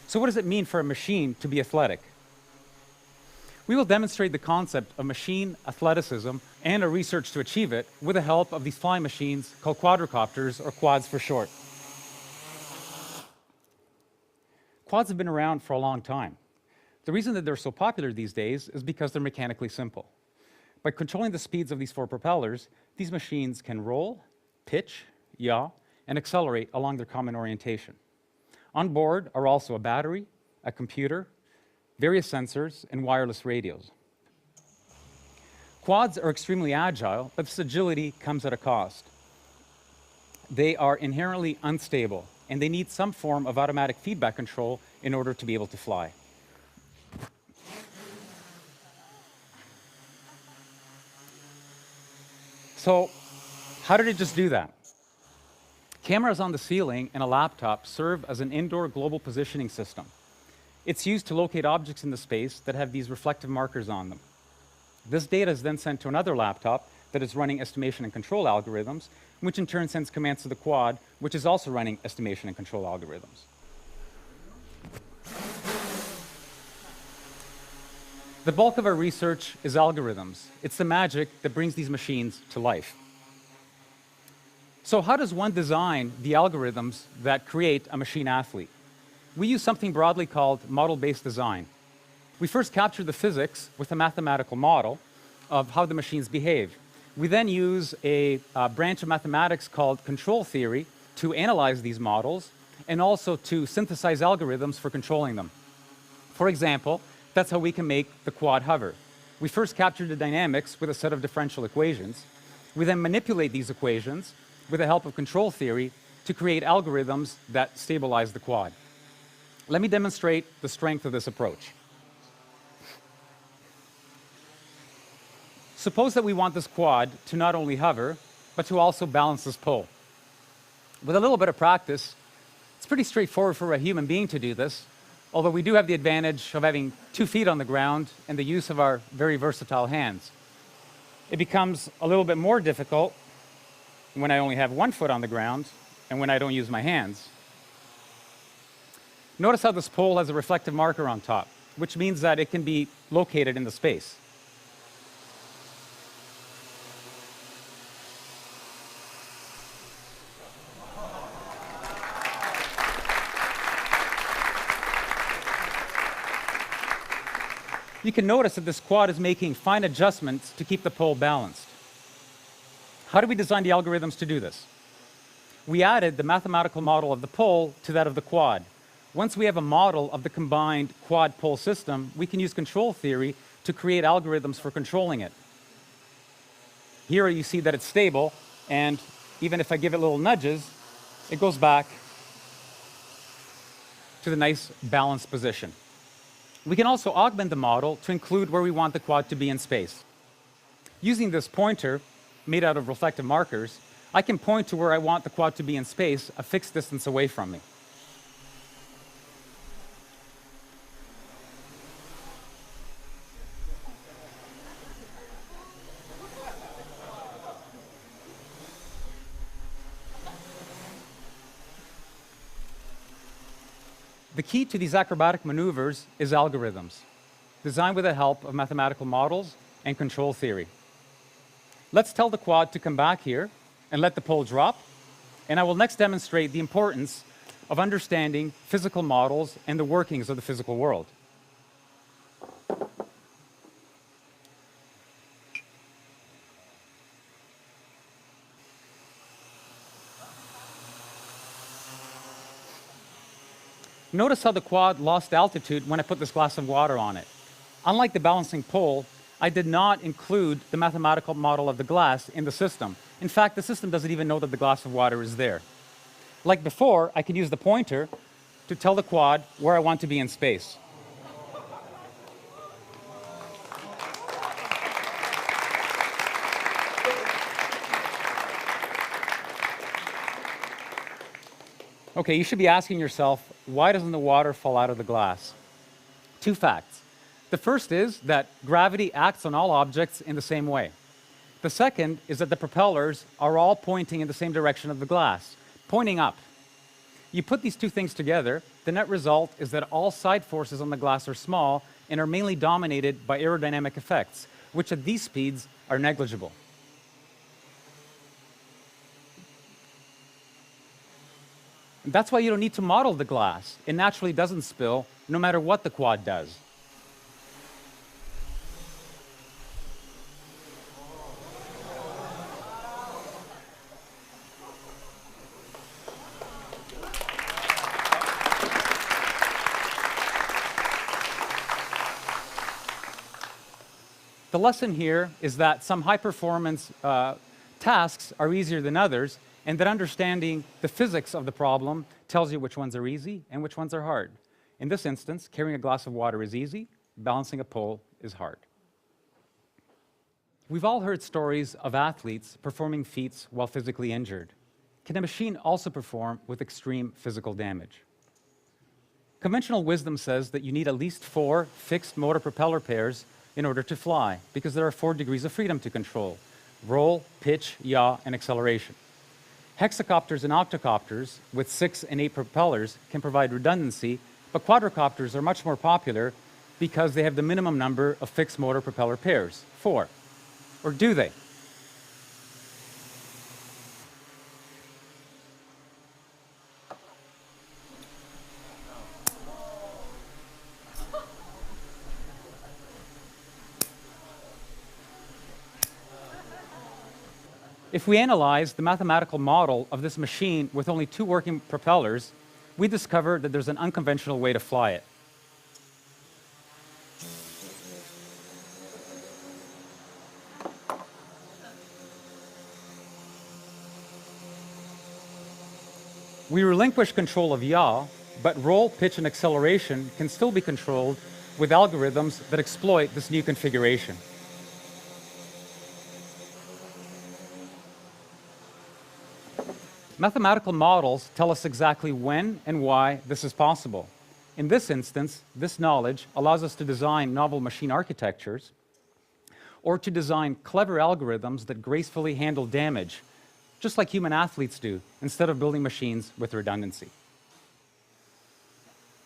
So what does it mean for a machine to be athletic? We will demonstrate the concept of machine athleticism and our research to achieve it with the help of these flying machines called quadcopters, or quads for short. Quads have been around for a long time. The reason that they're so popular these days is because they're mechanically simple. By controlling the speeds of these four propellers, these machines can roll, pitch, yaw, and accelerate along their common orientation. On board are also a battery, a computer, various sensors, and wireless radios. Quads are extremely agile, but this agility comes at a cost. They are inherently unstable, and they need some form of automatic feedback control in order to be able to fly. So, how did it just do that? Cameras on the ceiling and a laptop serve as an indoor global positioning system. It's used to locate objects in the space that have these reflective markers on them. This data is then sent to another laptop that is running estimation and control algorithms, which in turn sends commands to the quad, which is also running estimation and control algorithms. The bulk of our research is algorithms. It's the magic that brings these machines to life. So how does one design the algorithms that create a machine athlete? We use something broadly called model-based design. We first capture the physics with a mathematical model of how the machines behave. We then use a branch of mathematics called control theory to analyze these models and also to synthesize algorithms for controlling them. For example, that's how we can make the quad hover. We first capture the dynamics with a set of differential equations. We then manipulate these equations with the help of control theory to create algorithms that stabilize the quad. Let me demonstrate the strength of this approach. Suppose that we want this quad to not only hover, but to also balance this pole. With a little bit of practice, it's pretty straightforward for a human being to do this, although we do have the advantage of having 2 feet on the ground and the use of our very versatile hands. It becomes a little bit more difficult when I only have 1 foot on the ground and when I don't use my hands. Notice how this pole has a reflective marker on top, which means that it can be located in the space. You can notice that this quad is making fine adjustments to keep the pole balanced. How do we design the algorithms to do this? We added the mathematical model of the pole to that of the quad. Once we have a model of the combined quad-pole system, we can use control theory to create algorithms for controlling it. Here you see that it's stable, and even if I give it little nudges, it goes back to the nice balanced position. We can also augment the model to include where we want the quad to be in space. Using this pointer, made out of reflective markers, I can point to where I want the quad to be in space, a fixed distance away from me. The key to these acrobatic maneuvers is algorithms, designed with the help of mathematical models and control theory. Let's tell the quad to come back here and let the pole drop, and I will next demonstrate the importance of understanding physical models and the workings of the physical world. Notice how the quad lost altitude when I put this glass of water on it. Unlike the balancing pole, I did not include the mathematical model of the glass in the system. In fact, the system doesn't even know that the glass of water is there. Like before, I can use the pointer to tell the quad where I want to be in space. Okay, you should be asking yourself, why doesn't the water fall out of the glass? 2 facts. The first is that gravity acts on all objects in the same way. The second is that the propellers are all pointing in the same direction of the glass, pointing up. You put these two things together, the net result is that all side forces on the glass are small and are mainly dominated by aerodynamic effects, which at these speeds are negligible. And that's why you don't need to model the glass. It naturally doesn't spill, no matter what the quad does. The lesson here is that some high-performance tasks are easier than others, and that understanding the physics of the problem tells you which ones are easy and which ones are hard. In this instance, carrying a glass of water is easy, balancing a pole is hard. We've all heard stories of athletes performing feats while physically injured. Can a machine also perform with extreme physical damage? Conventional wisdom says that you need at least 4 fixed motor propeller pairs in order to fly, because there are 4 degrees of freedom to control: roll, pitch, yaw, and acceleration. Hexacopters and octocopters with 6 and 8 propellers can provide redundancy, but quadrocopters are much more popular because they have the minimum number of fixed motor propeller pairs, 4. Or do they? If we analyze the mathematical model of this machine with only 2 working propellers, we discover that there's an unconventional way to fly it. We relinquish control of yaw, but roll, pitch, and acceleration can still be controlled with algorithms that exploit this new configuration. Mathematical models tell us exactly when and why this is possible. In this instance, this knowledge allows us to design novel machine architectures or to design clever algorithms that gracefully handle damage, just like human athletes do, instead of building machines with redundancy.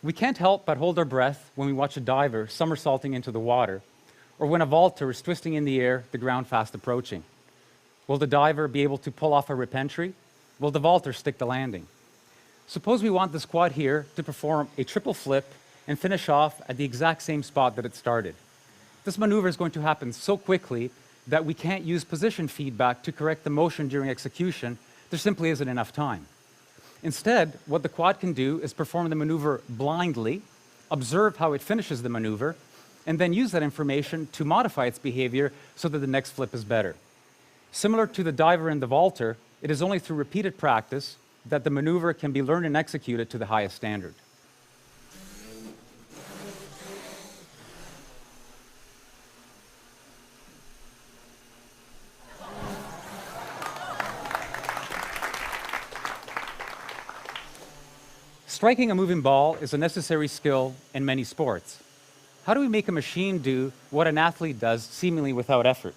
We can't help but hold our breath when we watch a diver somersaulting into the water, or when a vaulter is twisting in the air, the ground fast approaching. Will the diver be able to pull off a rip entry? Will the vaulter stick the landing? Suppose we want this quad here to perform a triple flip and finish off at the exact same spot that it started. This maneuver is going to happen so quickly that we can't use position feedback to correct the motion during execution. There simply isn't enough time. Instead, what the quad can do is perform the maneuver blindly, observe how it finishes the maneuver, and then use that information to modify its behavior so that the next flip is better. Similar to the diver and the vaulter, it is only through repeated practice that the maneuver can be learned and executed to the highest standard. Striking a moving ball is a necessary skill in many sports. How do we make a machine do what an athlete does seemingly without effort?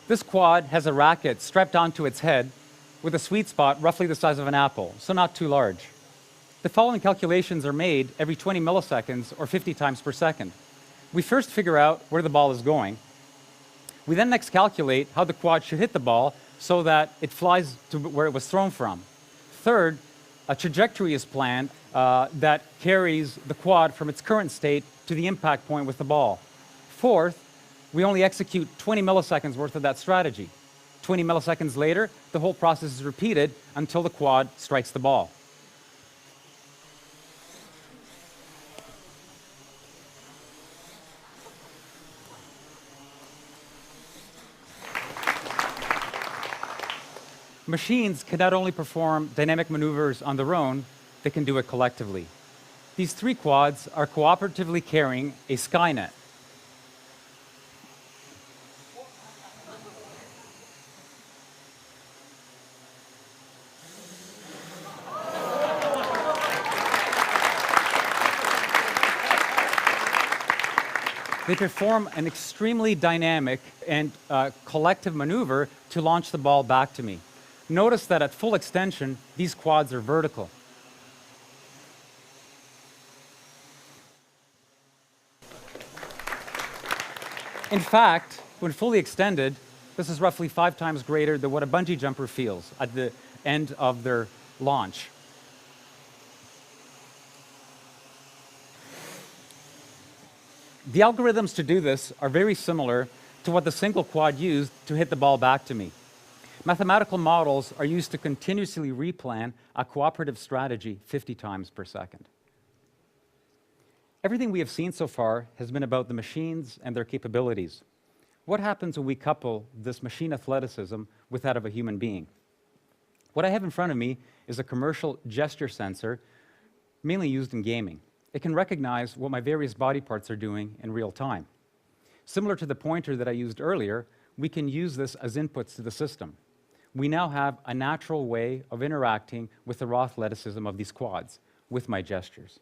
This quad has a racket strapped onto its head with a sweet spot roughly the size of an apple, so not too large. The following calculations are made every 20 milliseconds or 50 times per second. We first figure out where the ball is going. We then next calculate how the quad should hit the ball so that it flies to where it was thrown from. Third, a trajectory is planned that carries the quad from its current state to the impact point with the ball. Fourth, we only execute 20 milliseconds worth of that strategy. 20 milliseconds later, the whole process is repeated until the quad strikes the ball. Machines can not only perform dynamic maneuvers on their own, they can do it collectively. These 3 quads are cooperatively carrying a Skynet. They perform an extremely dynamic and collective maneuver to launch the ball back to me. Notice that at full extension, these quads are vertical. In fact, when fully extended, this is roughly 5 times greater than what a bungee jumper feels at the end of their launch. The algorithms to do this are very similar to what the single quad used to hit the ball back to me. Mathematical models are used to continuously replan a cooperative strategy 50 times per second. Everything we have seen so far has been about the machines and their capabilities. What happens when we couple this machine athleticism with that of a human being? What I have in front of me is a commercial gesture sensor, mainly used in gaming. It can recognize what my various body parts are doing in real time. Similar to the pointer that I used earlier, we can use this as inputs to the system. We now have a natural way of interacting with the raw athleticism of these quads with my gestures.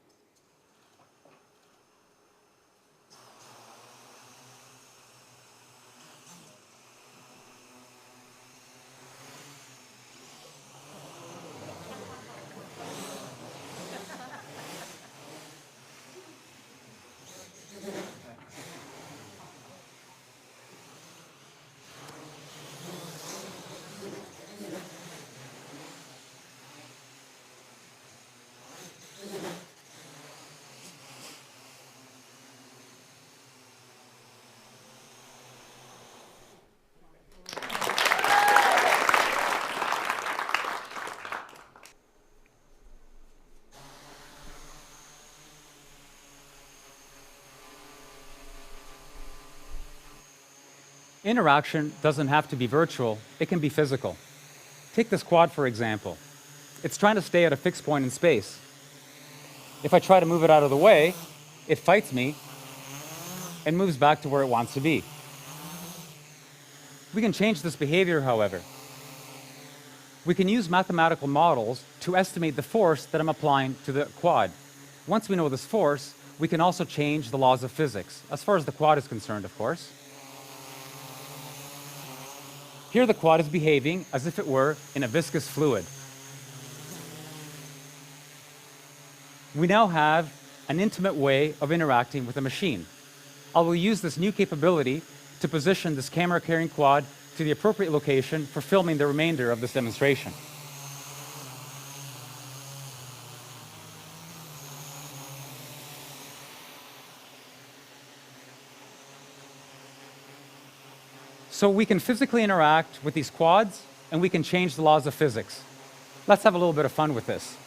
Interaction doesn't have to be virtual, it can be physical. Take this quad, for example. It's trying to stay at a fixed point in space. If I try to move it out of the way, it fights me and moves back to where it wants to be. We can change this behavior, however. We can use mathematical models to estimate the force that I'm applying to the quad. Once we know this force, we can also change the laws of physics, as far as the quad is concerned, of course. Here the quad is behaving as if it were in a viscous fluid. We now have an intimate way of interacting with a machine. I will use this new capability to position this camera-carrying quad to the appropriate location for filming the remainder of this demonstration. So we can physically interact with these quads, and we can change the laws of physics. Let's have a little bit of fun with this.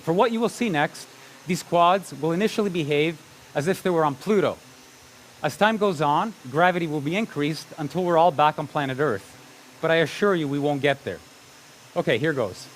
For what you will see next, these quads will initially behave as if they were on Pluto. As time goes on, gravity will be increased until we're all back on planet Earth. But I assure you we won't get there. Okay, here goes.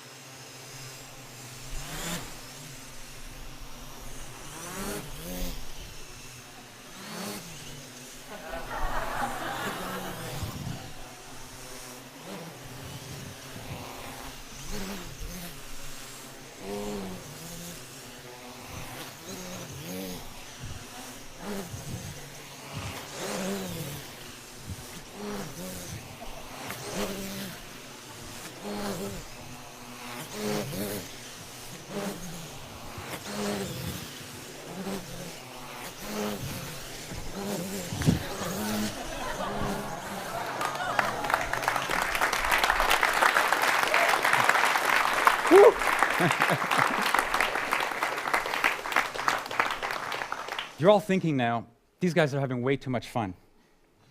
You're all thinking now, these guys are having way too much fun.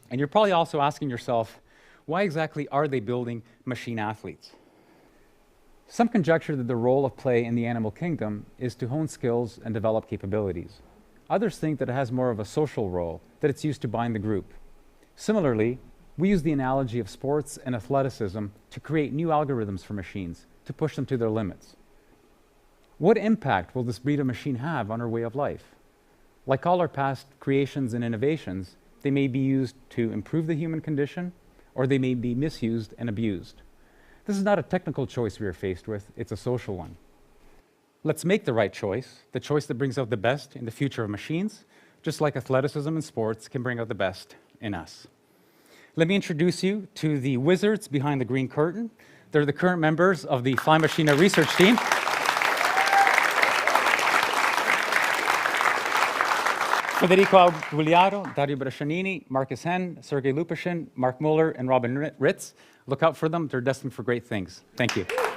And you're probably also asking yourself, why exactly are they building machine athletes? Some conjecture that the role of play in the animal kingdom is to hone skills and develop capabilities. Others think that it has more of a social role, that it's used to bind the group. Similarly, we use the analogy of sports and athleticism to create new algorithms for machines, to push them to their limits. What impact will this breed of machine have on our way of life? Like all our past creations and innovations, they may be used to improve the human condition, or they may be misused and abused. This is not a technical choice we are faced with, it's a social one. Let's make the right choice, the choice that brings out the best in the future of machines, just like athleticism and sports, can bring out the best in us. Let me introduce you to the wizards behind the green curtain. They're the current members of the Fly Machina research team. Federico Gugliaro, Dario Brascianini, Marcus Henn, Sergei Lupashin, Mark Muller, and Robin Ritz. Look out for them. They're destined for great things. Thank you.